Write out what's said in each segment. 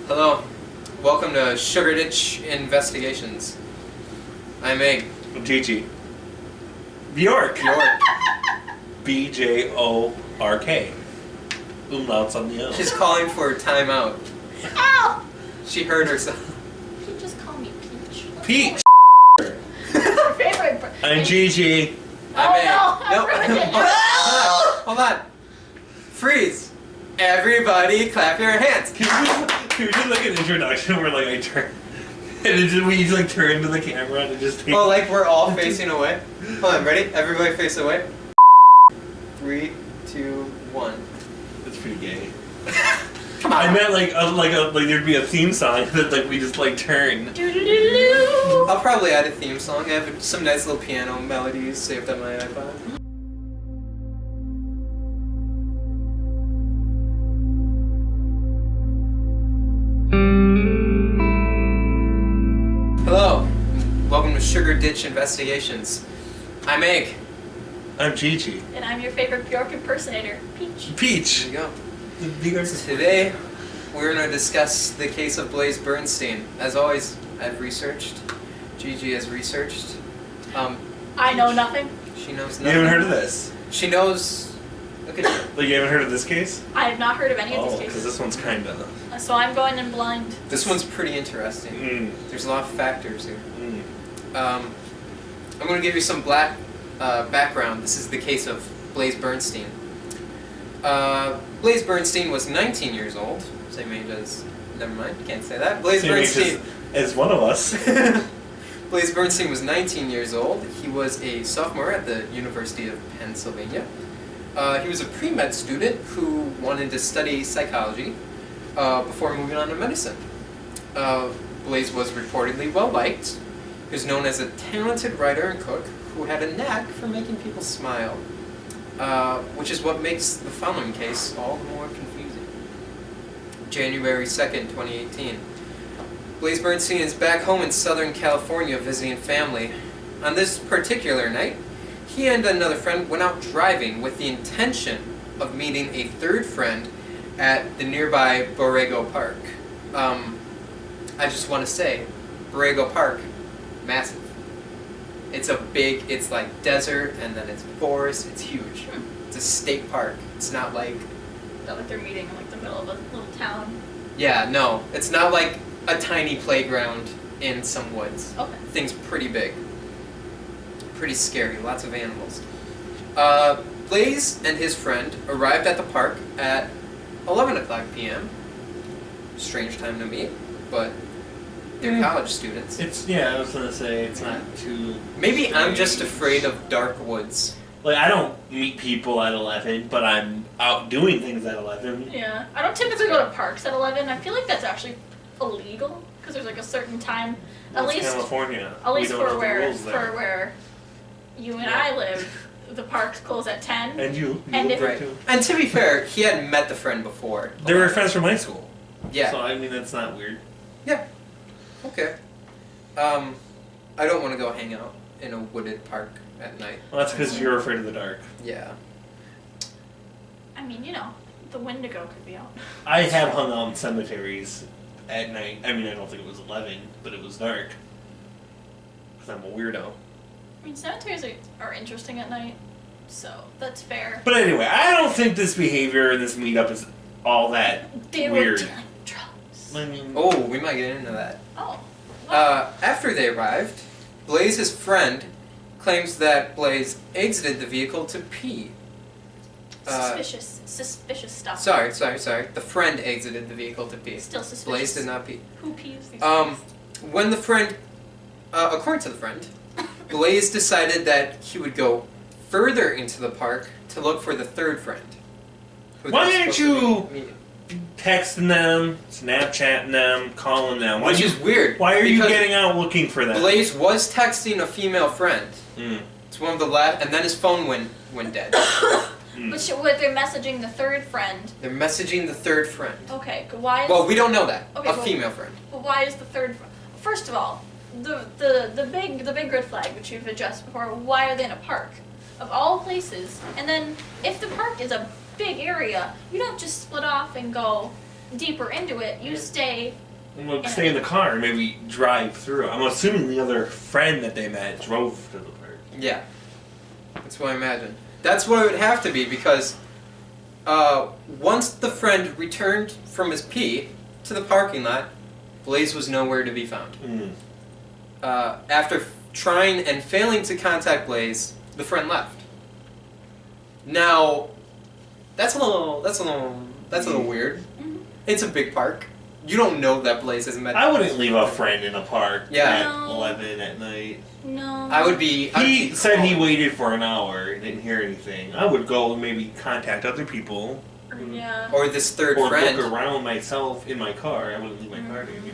Hello, welcome to Sugar Ditch Investigations. I'm Meg. I'm Gigi. Bjork. Bjork. B-J-O-R-K. Umlauts on the O. She's calling for timeout. Ow! She hurt herself. You just call me Peach. Peach. Your favorite. I'm Gigi. I'm Meg. No, I ruined it. Hold on. Freeze. Everybody clap your hands. Can we do like an introduction where like I turn and we just like turn to the camera and it just takes... Oh, like we're all facing away? Hold on, ready? Everybody face away. 3, 2, 1. That's pretty gay. Come on. I meant like there'd be a theme song that like we just like turn. Doo-doo-doo-doo. I'll probably add a theme song. I have some nice little piano melodies saved on my iPod. Hello, welcome to Sugar Ditch Investigations. I'm Egg. I'm Gigi. And I'm your favorite Bjork impersonator, Peach. Peach. There you go. Bjork. Today, we're going to discuss the case of Blaise Bernstein. As always, I've researched. Gigi has researched. I know nothing. She knows You nothing. haven't heard of this? She knows. Look at you. Like you haven't heard of this case? I have not heard of any of Oh, these because cases. this one's kinda. So I'm going in blind. This one's pretty interesting. There's a lot of factors here. I'm going to give you some background. This is the case of Blaise Bernstein. Blaise Bernstein was 19 years old. Same age as... Never mind, can't say that. Blaise Same age Bernstein... as one of us. Blaise Bernstein was 19 years old. He was a sophomore at the University of Pennsylvania. He was a pre-med student who wanted to study psychology before moving on to medicine. Blaise was reportedly well-liked. He was known as a talented writer and cook who had a knack for making people smile, which is what makes the following case all the more confusing. January 2nd, 2018. Blaise Bernstein is back home in Southern California visiting family. On this particular night, he and another friend went out driving with the intention of meeting a third friend at the nearby Borrego Park. I just want to say, Borrego Park, massive. It's like desert, and then it's forest, it's huge. It's a state park. It's not like... Not like they're meeting in like the middle of a little town. Yeah, no. It's not like a tiny playground in some woods. Okay. Thing's pretty big. Pretty scary, lots of animals. Blaise and his friend arrived at the park at 11 o'clock p.m. Strange time to meet, but they're college students. I was gonna say, it's not too... Maybe I'm just afraid of dark woods. Like, I don't meet people at 11, but I'm out doing things at 11. Yeah. I don't typically go to parks at 11. I feel like that's actually illegal because there's like a certain time. Well, it's California. At least we don't for have the rules there. where you and I live, the parks close at 10. And you And live if- there Right. too. And to be fair, he hadn't met the friend before. They were friends from high school. Yeah. So, I mean, that's not weird. Yeah. Okay. I don't want to go hang out in a wooded park at night. Well, that's because you're afraid of the dark. Yeah. I mean, you know, the Wendigo could be out. I have hung out in cemeteries at night. I mean, I don't think it was 11, but it was dark. Because I'm a weirdo. I mean, cemeteries are interesting at night, so that's fair. But anyway, I don't think this behavior in this meetup is all that They were weird. dealing drugs. I mean, Oh, we might get into that. Oh. After they arrived, Blaise's friend claims that Blaise exited the vehicle to pee. Suspicious stuff. Sorry. The friend exited the vehicle to pee. Still suspicious. Blaise did not pee. Who pees these days? When the friend, according to the friend, Blaise decided that he would go further into the park to look for the third friend. who Why they're aren't supposed to you be meeting. texting them, Snapchatting them, calling them? Which is weird. Why are you because getting out looking for them? Blaise was texting a female friend. Mm. It's one of the last, and then his phone went dead. But they're messaging the third friend. They're messaging the third friend. Okay, why is... Well, we don't know that. Okay, A well- female friend. But why is the third friend... First of all, the big red flag, which you've addressed before, why are they in a park? Of all places. And then, if the park is a big area, you don't just split off and go deeper into it, you stay. Well, stay in the car and maybe drive through. I'm assuming the other friend that they met drove to the park. Yeah. That's what I imagine. That's what it would have to be because once the friend returned from his pee to the parking lot, Blaze was nowhere to be found. Mm. After trying and failing to contact Blaze, the friend left. Now, that's a little weird. Mm-hmm. It's a big park. You don't know that Blaze hasn't met. I wouldn't leave a friend in a park Yeah. at 11 at night. No. I would be. He said he waited for an hour, didn't hear anything. I would go and maybe contact other people. Yeah. Or this third Or friend. look around myself in my car. I wouldn't leave my car to anybody.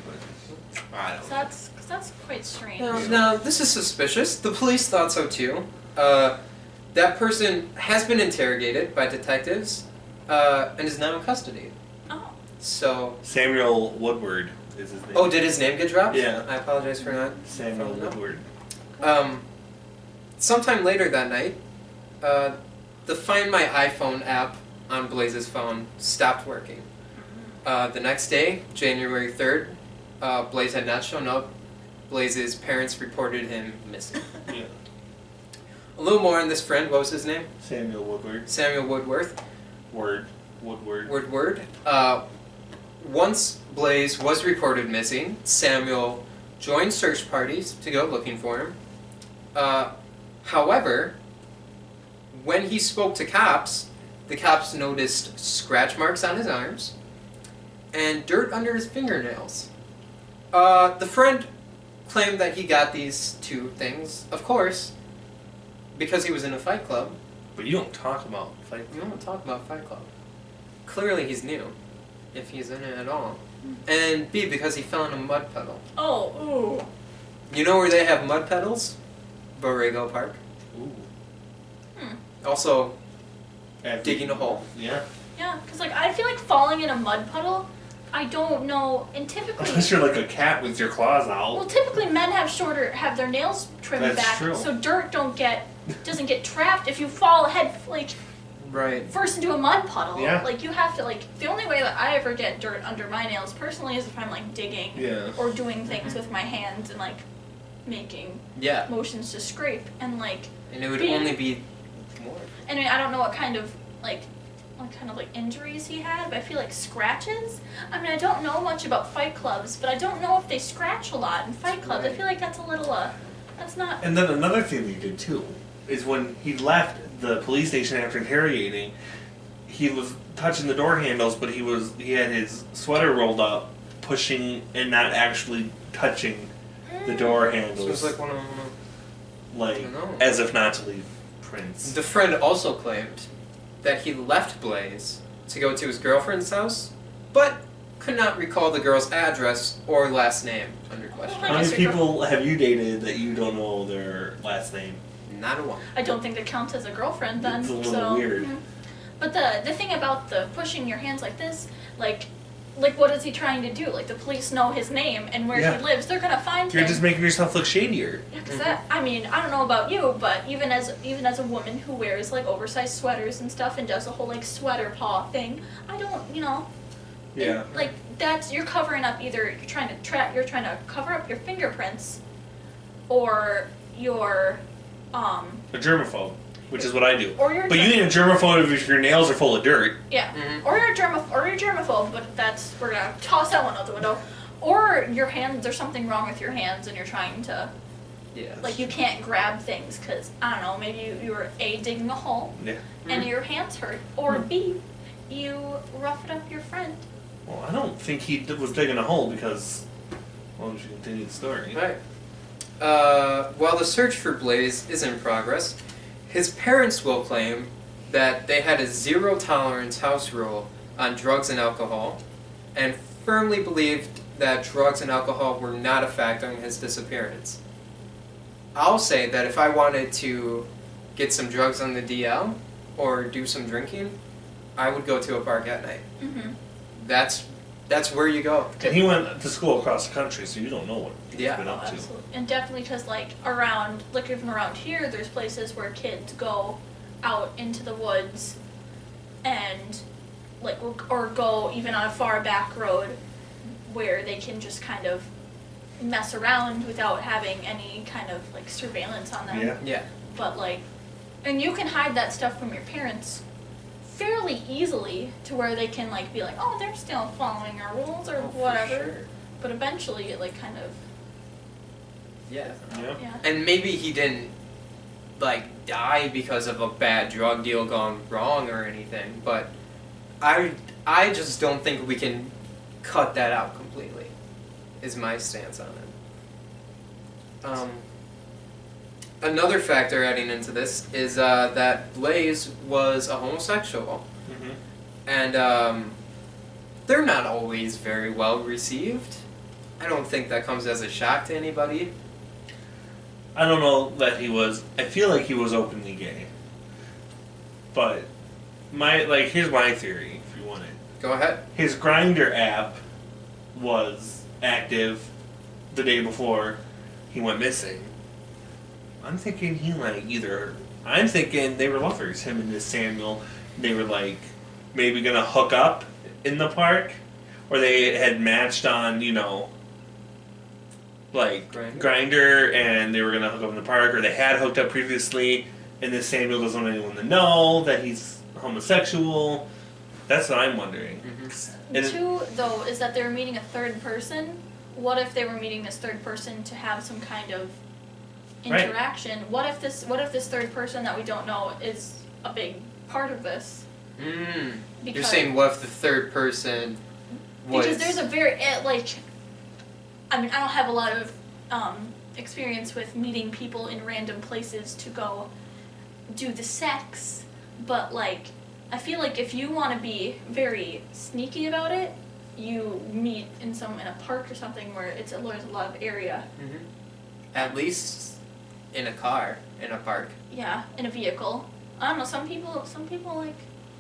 I don't know. That's quite strange. No, this is suspicious. The police thought so too. That person has been interrogated by detectives and is now in custody. Oh. So. Samuel Woodward is his name. Oh, did his name get dropped? Yeah. I apologize for not. Samuel Woodward. Sometime later that night, the Find My iPhone app on Blaze's phone stopped working. The next day, January 3rd, Blaze had not shown up. Blaze's parents reported him missing. Yeah. A little more on this friend. What was his name? Samuel Woodward. Samuel Woodworth. Woodward. Woodward. Once Blaze was reported missing, Samuel joined search parties to go looking for him. However, when he spoke to cops, the cops noticed scratch marks on his arms and dirt under his fingernails. The friend claimed that he got these two things, of course, because he was in a fight club. But you don't talk about fight We don't talk about Fight Club. Clearly he's new, if he's in it at all. And B, because he fell in a mud puddle. Oh, ooh. You know where they have mud puddles? Borrego Park. Ooh. Also, digging a hole. Yeah. Yeah, because like I feel like falling in a mud puddle, I don't know, and typically. Unless you're like a cat with your claws out. Well, typically men have their nails trimmed That's back, true. so dirt doesn't get trapped if you fall Right. first into a mud puddle. Yeah. Like you have to the only way that I ever get dirt under my nails personally is if I'm like digging Yeah. or doing things with my hands and like making Yeah. motions to scrape and like. And it would Being- only be more. I mean, I don't know what kind of injuries he had, but I feel like scratches. I mean, I don't know much about fight clubs, but I don't know if they scratch a lot in fight clubs. I Right. feel like that's a little that's not. And then another thing that he did too is when he left the police station after interrogating, he was touching the door handles, but he had his sweater rolled up, pushing and not actually touching the door handles. So it was like one of them. like I don't know. as if not to leave prints. The friend also claimed that he left Blaze to go to his girlfriend's house, but could not recall the girl's address or last name under question. I How guess many your people have you dated that you don't know their last name? Not a one. I don't think that counts as a girlfriend then. It's a little so, weird. mhm. But the thing about the pushing your hands like this, like what is he trying to do? Like the police know his name and where Yeah. he lives. They're gonna find You're him. just making yourself look shadier. Yeah, 'cause I mean, I don't know about you, but even as a woman who wears like oversized sweaters and stuff and does a whole like sweater paw thing, I don't, Yeah. like that's you're covering up either you're trying to cover up your fingerprints, or you're A germaphobe, which is what I do. or you're But you ain't a germaphobe if your nails are full of dirt. yeah, Mhm. or you're a germaphobe, but we're gonna toss that one out the window. Or your hands, there's something wrong with your hands and you're trying to. Yeah. Like you can't grab things because I don't know, maybe you were A, digging a hole Yeah. and your hands hurt, or B, you roughed up your friend. Well, I don't think he was digging a hole because. Well, we should continue the story. Right. While the search for Blaze is in progress, his parents will claim that they had a zero-tolerance house rule on drugs and alcohol, and firmly believed that drugs and alcohol were not a factor in his disappearance. I'll say that if I wanted to get some drugs on the DL or do some drinking, I would go to a park at night. Mm-hmm. That's where you go. And he went to school across the country, so you don't know what he's Yeah. been Oh, up to. absolutely. And definitely because, even around here, there's places where kids go out into the woods and, like, or go even on a far back road where they can just kind of mess around without having any kind of like surveillance on them. Yeah. Yeah. But like, and you can hide that stuff from your parents fairly easily to where they can like be like, oh, they're still following our rules or whatever. Sure. But eventually it like kind of, Yeah. yeah. And maybe he didn't like die because of a bad drug deal gone wrong or anything, but I just don't think we can cut that out completely. Is my stance on it. Another factor adding into this is that Blaze was a homosexual, Mm-hmm. and they're not always very well received. I don't think that comes as a shock to anybody. I don't know that he was. I feel like he was openly gay. But here's my theory, if you want it. Go ahead. His Grindr app was active the day before he went missing. I'm thinking I'm thinking they were lovers, him and this Samuel. They were like maybe gonna hook up in the park, or they had matched on, like Grindr, and they were gonna hook up in the park, or they had hooked up previously, and this Samuel doesn't want anyone to know that he's homosexual. That's what I'm wondering. Mm-hmm. And Two, though, is that they were meeting a third person. What if they were meeting this third person to have some kind of interaction? Right. What if this third person that we don't know is a big part of this? You're saying what if the third person was... Because there's a very, I mean, I don't have a lot of experience with meeting people in random places to go do the sex, but like, I feel like if you want to be very sneaky about it, you meet in a park or something where there's a lot of area. Mm-hmm. At least in a car, in a park. Yeah, in a vehicle. I don't know. Some people like.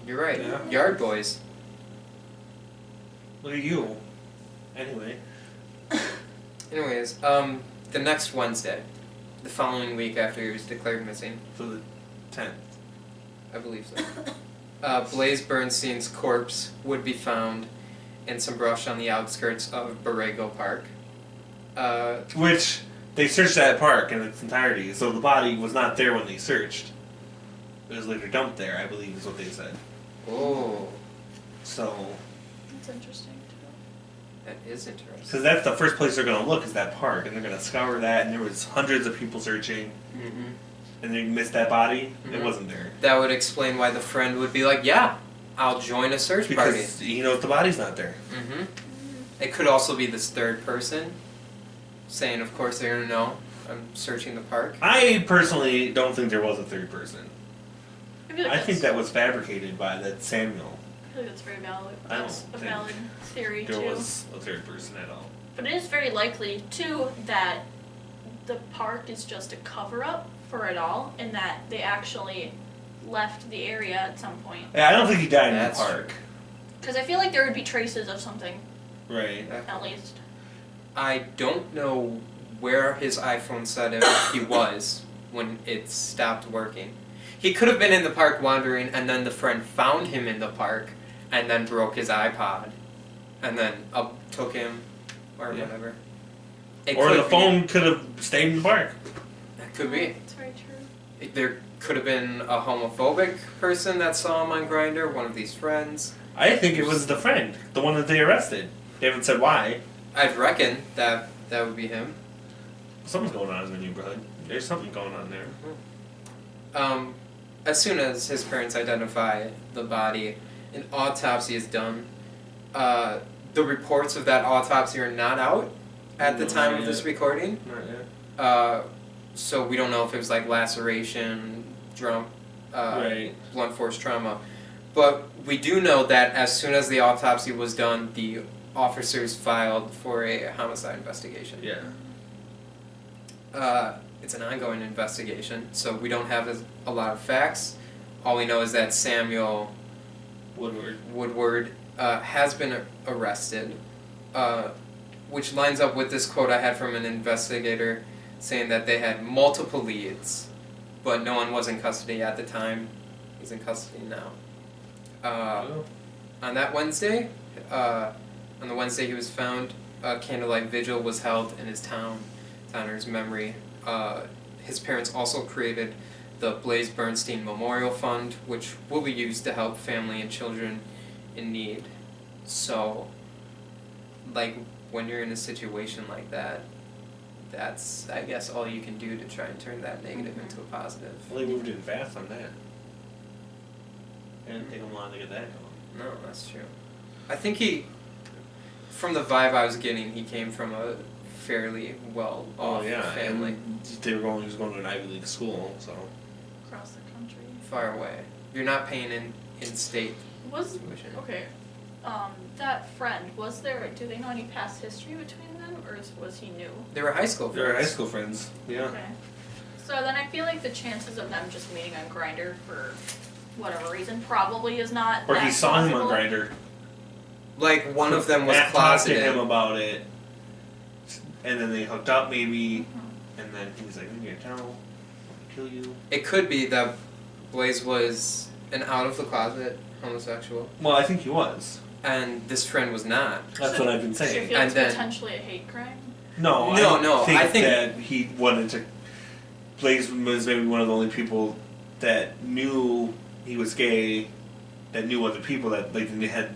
You're right. Yeah. Yard boys. Look at you. Anyway. Anyways, the next Wednesday, the following week after he was declared missing. So the 10th. I believe so. Blaze Bernstein's corpse would be found in some brush on the outskirts of Borrego Park. Which, they searched that park in its entirety, so the body was not there when they searched. It was later dumped there, I believe is what they said. Oh. So... That's interesting, too. That is interesting. Because that's the first place they're going to look, is that park, and they're going to scour that, and there was hundreds of people searching. Mm-hmm. And they missed that body. Mm-hmm. It wasn't there. That would explain why the friend would be like, yeah, I'll join a search party. Because he knows the body's not there. Mm-hmm. It could also be this third person saying, of course they're going to know I'm searching the park. I personally don't think there was a third person. I think that was fabricated by that Samuel. I feel like that's very valid. I don't That's a think valid theory, There too. was a third person at all. But it is very likely, too, that the park is just a cover-up for it all, and that they actually left the area at some point. Yeah, I don't think he died in the That's park. Because I feel like there would be traces of something, Right. at least. I don't know where his iPhone said he was when it stopped working. He could have been in the park wandering, and then the friend found him in the park, and then broke his iPod, and then took him, or whatever. Or the phone could have stayed in the park. That could be. That's very true. There could have been a homophobic person that saw him on Grindr, one of these friends. I think it was the friend, the one that they arrested. They haven't said why. I'd reckon that would be him. Something's going on in the neighborhood. There's something going on there. As soon as his parents identify the body, an autopsy is done. The reports of that autopsy are not out at the time of this recording. Not yet. So we don't know if it was like laceration, blunt force trauma. But we do know that as soon as the autopsy was done, the officers filed for a homicide investigation. Yeah. It's an ongoing investigation, so we don't have a lot of facts. All we know is that Samuel Woodward has been arrested, which lines up with this quote I had from an investigator saying that they had multiple leads, but no one was in custody at the time. He's in custody now. On that Wednesday, on the Wednesday he was found, a candlelight vigil was held in his town to honor his memory. His parents also created the Blaise Bernstein Memorial Fund, which will be used to help family and children in need. So, like, when you're in a situation like that, that's, I guess, all you can do to try and turn that negative into a positive. Well, they moved in fast on that. It didn't take them long to get that going. No, that's true. I think from the vibe I was getting, he came from a fairly well-off family. And he was going to an Ivy League school, so. Across the country. Far away. You're not paying in-state tuition. Okay. That friend, do they know any past history between them, or was he new? They were high school friends. They were high school friends, yeah. Okay. So then I feel like the chances of them just meeting on Grindr for whatever reason probably is not Or that he saw him possible. on Grindr. Like, one of them was Matt closeted. talked to him about it, and then they hooked up maybe, and then he was like, I'm gonna tell, I'll kill you. It could be that Blaise was an out-of-the-closet homosexual, Well, I think he was. and this friend was not. That's what I've been So you saying. feel And it's then- potentially a hate crime? No, No, I I think- that he wanted to. Blaise was maybe one of the only people that knew he was gay, that knew other people, that like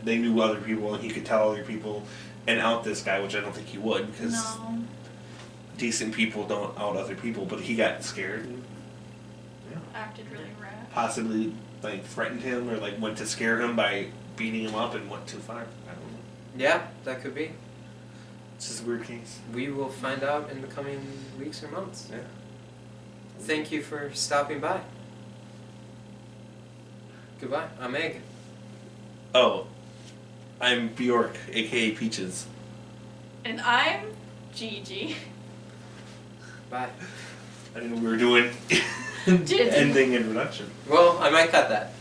they knew other people, and he could tell other people and out this guy, which I don't think he would, because No. decent people don't out other people. But he got scared and Acted really rash. possibly like threatened him or like went to scare him by beating him up and went too far. I don't know. Yeah, that could be. It's just a weird case. We will find out in the coming weeks or months. Yeah. Thank you for stopping by. Goodbye. I'm Egg. Oh, I'm Bjork, aka Peaches. And I'm Gigi. Bye. I didn't know we were doing ending introduction. Well, I might cut that.